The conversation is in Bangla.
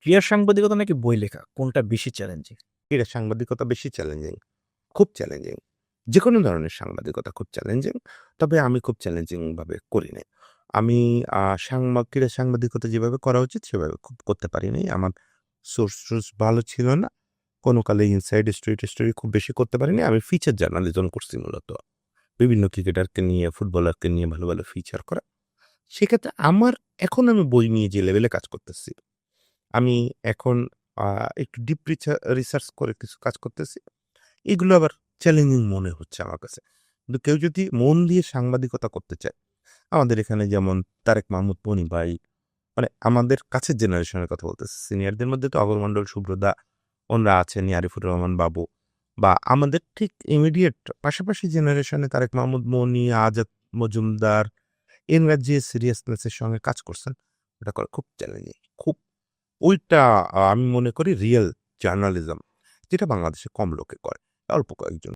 ক্রীড়া সাংবাদিকতা নাকি বই লেখা, কোনটা বেশি চ্যালেঞ্জিং? ক্রীড়া সাংবাদিকতা বেশি চ্যালেঞ্জিং, খুব চ্যালেঞ্জিং। যেকোনো ধরনের সাংবাদিকতা খুব চ্যালেঞ্জিং। তবে আমি খুব চ্যালেঞ্জিং ভাবে করি নাই। আমি ক্রীড়া সাংবাদিকতা যেভাবে করা উচিত সেভাবে খুব করতে পারি নাই। আমার সোর্স ভালো ছিল না। কোনো কালে ইনসাইড স্টোরি খুব বেশি করতে পারিনি। আমি ফিচার জার্নালিজম করছি মূলত। বিভিন্ন ক্রিকেটারকে নিয়ে, ফুটবলারকে নিয়ে ভালো ফিচার করা। সেক্ষেত্রে এখন আমি বই নিয়ে যে লেভেলে কাজ করতেছি, আমি এখন আ একটু ডিপ রিসার্চ করে কিছু কাজ করতেছি। এগুলো আবার চ্যালেঞ্জিং মনে হচ্ছে আমার কাছে। কিন্তু কেউ যদি মন দিয়ে সাংবাদিকতা করতে চায়, আমাদের এখানে যেমন তারেক মাহমুদ মনি ভাই, মানে আমাদের কাছের জেনারেশনের কথা বলতেছি। সিনিয়রদের মধ্যে তো অভয় মন্ডল, শুভ্রদা ওনরা আছেন, আরিফুর রহমান বাবু বা আমাদের ঠিক ইমিডিয়েট পাশাপাশি জেনারেশনে তারেক মাহমুদ মনি, আজাদ মজুমদার এনরা যে সিরিয়াসনেস এর সঙ্গে কাজ করছেন, ওটা করা খুব চ্যালেঞ্জিং। খুব ওইটা আমি মনে করি রিয়াল জার্নালিজম, যেটা বাংলাদেশে কম লোকে করে। অল্প কয়েকজন।